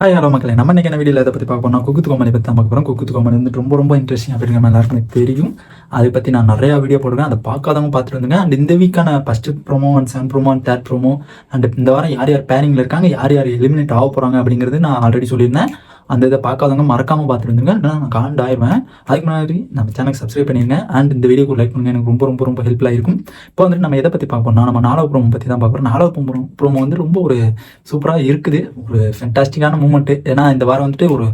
Hi hello மக்களே, நம்ம இன்னைக்கு என்ன வீடியோவில் இதை பற்றி பார்க்க போனால் குக்கு கோமனை பற்றி தான் பார்க்க போகிறோம். குக்கு கோமனை வந்துட்டு ரொம்ப இன்ட்ரெஸ்டிங் அப்படிங்கிற மாதிரி எல்லாருக்கும் எனக்கு தெரியும். அதை பற்றி நான் நிறையா வீடியோ போடுவேன். அதை பார்க்காதவங்க பார்த்துட்டு வந்துங்க. அண்ட் இந்த வீக்கான first promo and second promo and third promo and இந்த வாரம் யார் யார் பேரிங்கில் இருக்காங்க, யார் யார் எலிமினேட் ஆக போகிறாங்க அப்படிங்கிறது நான் ஆல்ரெடி சொல்லியிருந்தேன். அந்த இதை பார்க்காதவங்க மறக்காமல் பார்த்துட்டு வந்துங்க. நான் காண்ட் ஆயிடுவேன். அதுக்கு முன்னாடி நம்ம சேனலுக்கு சப்ஸ்கிரைப் பண்ணிடுங்க. அண்ட் இந்த வீடியோக்கு லைக் பண்ணுங்க. எனக்கு ரொம்ப ஹெல்ப்ஃபுல்லாக இருக்கும். இப்போ வந்துட்டு நம்ம எதை பற்றி பார்ப்போம்னா, நம்ம 4வது ப்ரோமோ பற்றி தான் பார்க்குறோம். 4வது ப்ரோமோ வந்து ரொம்ப ஒரு சூப்பராக இருக்குது. ஒரு ஃபென்டாஸ்டிக்கான மூமெண்ட்டு. ஏன்னா இந்த வாரம் வந்துட்டு ஒரு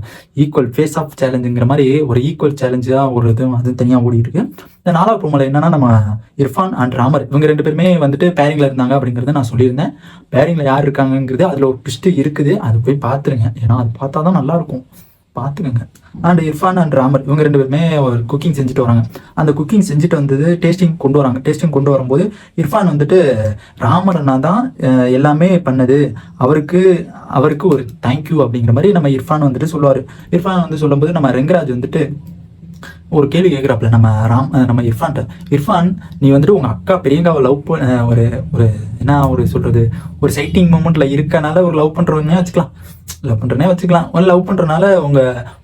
ஈக்குவல் ஃபேஸ் ஆஃப் சேலஞ்சுங்கிற மாதிரி ஒரு ஈக்குவல் சேலஞ்சாக ஒரு இது அது தனியாக ஓடிட்டு இருக்கு. இந்த 4வது ப்ரோமோவில் என்னன்னா, நம்ம இர்ஃபான் அண்ட் ராமர் இவங்க 2 பேருமே வந்துட்டு பேரிங்கில் இருந்தாங்க அப்படிங்கிறத நான் சொல்லியிருந்தேன். பேரிங்கில் யார் இருக்காங்கிறது அதில் ஒரு ட்விஸ்ட்டு இருக்குது. அது போய் பார்த்துருங்க. ஏன்னா அது பார்த்தா தான் நல்லாயிருக்கும். பார்த்துக்கோங்க. அண்ட் இர்ஃபான் அண்ட் ராமர் இவங்க 2 பேருமே ஒரு குக்கிங் செஞ்சுட்டு வராங்க. அந்த குக்கிங் செஞ்சுட்டு வந்தது டேஸ்டிங் கொண்டு வராங்க. டேஸ்டிங் கொண்டு வரும்போது இர்ஃபான் வந்துட்டு ராமர் அண்ணா தான் எல்லாமே பண்ணது, அவருக்கு ஒரு தேங்க்யூ அப்படிங்கிற மாதிரி நம்ம இர்ஃபான் வந்துட்டு சொல்லுவார். இர்ஃபான் வந்து சொல்லும்போது நம்ம ரெங்கராஜ் வந்துட்டு ஒரு கேள்வி கேட்குறாப்புல நம்ம இர்ஃபான், நீ வந்துட்டு உங்கள் அக்கா பெரியங்காவை லவ் ஒரு என்ன சொல்கிறது, ஒரு சைட்டிங் மூமெண்ட்டில் இருக்கனால ஒரு லவ் பண்ணுறவங்க வச்சுக்கலாம். லவ் பண்ணுறனால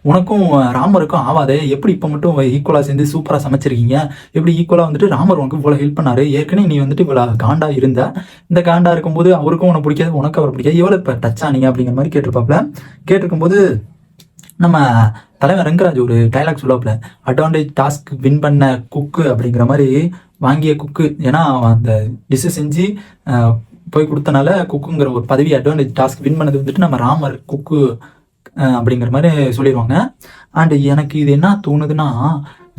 உனக்கும் ராமருக்கும் ஆவாதே, எப்படி இப்போ மட்டும் ஈக்குவலாக சேர்ந்து சூப்பராக சமைச்சிருக்கீங்க, எப்படி ஈக்குவலாக வந்துட்டு ராமர் உனக்கு இவ்வளோ ஹெல்ப் பண்ணாரு, ஏற்கனவே நீ வந்துட்டு இவ்வளோ காண்டா இருந்தா, இந்த காண்டா இருக்கும்போது அவருக்கும் உனக்கு பிடிக்காது, உனக்கு அவர் பிடிக்காது, எவ்வளோ இப்போ டச் ஆனீங்க அப்படிங்கிற மாதிரி கேட்டிருக்கும்போது நம்ம தலைவர் ரெங்கராஜ் ஒரு டைலாக் சொல்லுவாப்புல, அட்வான்டேஜ் டாஸ்க் வின் பண்ண குக்கு அப்படிங்கிற மாதிரி வாங்கிய குக்கு. ஏன்னா அந்த டிஷ்ஷை செஞ்சு போய் கொடுத்தனால குக்குங்கிற ஒரு பதவி அட்வான்டேஜ் டாஸ்க் வின் பண்ணது வந்துட்டு நம்ம ராமர் குக்கு அப்படிங்கிற மாதிரி சொல்லிடுவாங்க. அண்ட் எனக்கு இது என்ன தோணுதுன்னா,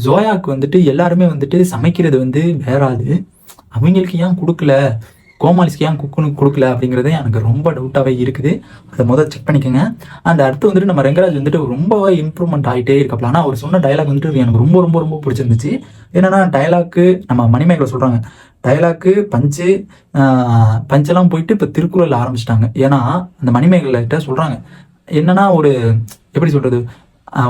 ஜோயாவுக்கு வந்துட்டு எல்லாருமே வந்துட்டு சமைக்கிறது வந்து வேறாது, அவங்களுக்கு ஏன் கொடுக்கல, கோமாளிஸ்க்கு ஏன் குக்குன்னு கொடுக்கல அப்படிங்கிறது எனக்கு ரொம்ப டவுட்டாகவே இருக்குது. அதை முதல் செக் பண்ணிக்கோங்க. அந்த அடுத்து வந்துட்டு நம்ம ரெங்கராஜ் வந்துட்டு ரொம்பவே இம்ப்ரூவ்மெண்ட் ஆகிட்டே இருக்கப்பல. ஆனால் அவர் சொன்ன டைலாக் வந்துட்டு எனக்கு ரொம்ப பிடிச்சிருந்துச்சு. என்னென்னா டைலாக்கு நம்ம மணிமேகலை சொல்கிறாங்க, டைலாக்கு பஞ்செல்லாம் போயிட்டு இப்போ திருக்குறள் ஆரம்பிச்சிட்டாங்க. ஏன்னா அந்த மணிமேகலைகிட்ட சொல்கிறாங்க என்னன்னா, ஒரு எப்படி சொல்கிறது,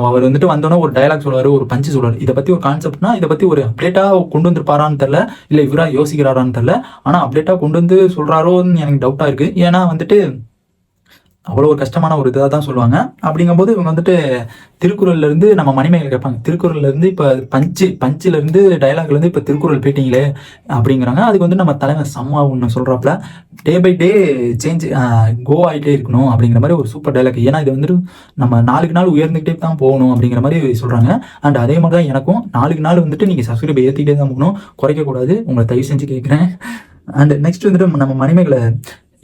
அவர் வந்துட்டு வந்தோன்னே ஒரு டைலாக் சொல்லுவார், ஒரு பஞ்சு சொல்லுவார். இதை பற்றி ஒரு கான்செப்ட்னா இதை பற்றி ஒரு அப்டேட்டாக கொண்டு வந்துருப்பாரான்னு தெரில, இல்லை இவராக யோசிக்கிறாரான்னு தெரில. ஆனால் அப்டேட்டாக கொண்டு வந்து சொல்கிறாரோன்னு எனக்கு டவுட்டாக இருக்குது. ஏன்னா வந்துட்டு அவ்வளோ ஒரு கஷ்டமான ஒரு இதாக தான் சொல்லுவாங்க. அப்படிங்கும்போது இவங்க வந்துட்டு திருக்குறள்லேருந்து நம்ம மணிமேகலை கேட்பாங்க, திருக்குறள்லேருந்து இப்போ பஞ்சிலேருந்து டைலாக்லேருந்து இப்போ திருக்குறள் போயிட்டீங்களே அப்படிங்கிறாங்க. அதுக்கு வந்து நம்ம தலைவர் சம்மா ஒன்று சொல்கிறாப்புல, டே பை டே சேஞ்ச் கோ ஆகிட்டே இருக்கணும் அப்படிங்கிற மாதிரி ஒரு சூப்பர் டைலாக். ஏன்னா இது வந்துட்டு நம்ம நாளுக்கு நாள் உயர்ந்துக்கிட்டே தான் போகணும் அப்படிங்கிற மாதிரி சொல்கிறாங்க. அண்ட் அதே மாதிரி தான் எனக்கும் நாளுக்கு நாள் வந்துட்டு நீங்கள் சப்ஸ்கிரைப் ஏற்றிக்கிட்டே தான் போகணும், குறைக்கக்கூடாது. உங்களை தயவு செஞ்சு கேட்குறேன். அண்ட் நெக்ஸ்ட் வந்துட்டு நம்ம மணிமேகலை,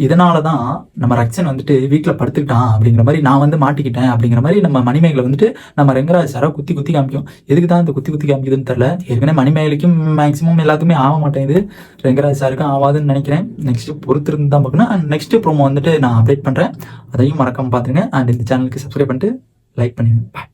இதனால தான் நம்ம ரக்ஷன் வந்துட்டு வீட்டில் படுத்துக்கிட்டான் அப்படிங்கிற மாதிரி நான் வந்து மாட்டிக்கிட்டேன் அப்படிங்கிற மாதிரி நம்ம மணிமேகலை வந்துட்டு நம்ம ரெங்கராஜ் சாரை குத்தி காமிக்கும். எதுக்கு தான் இந்த குத்தி காமிக்குதுன்னு தெரில. ஏற்கனவே மணிமேகலைக்கும் மேக்ஸிமம் எல்லாத்துக்குமே ஆக மாட்டேங்குது, ரெங்கராஜ் சாருக்கும் ஆகாதுன்னு நினைக்கிறேன். நெக்ஸ்ட்டு பொறுத்திருந்து தான் பார்க்கணும். அண்ட் நெக்ஸ்ட்டு ப்ரோமோ வந்துட்டு நான் அப்டேட் பண்ணுறேன், அதையும் மறக்காமல் பார்த்துருங்க. அண்ட் இந்த சேனலுக்கு சப்ஸ்கிரைப் பண்ணிட்டு லைக் பண்ணுங்க. பாய்.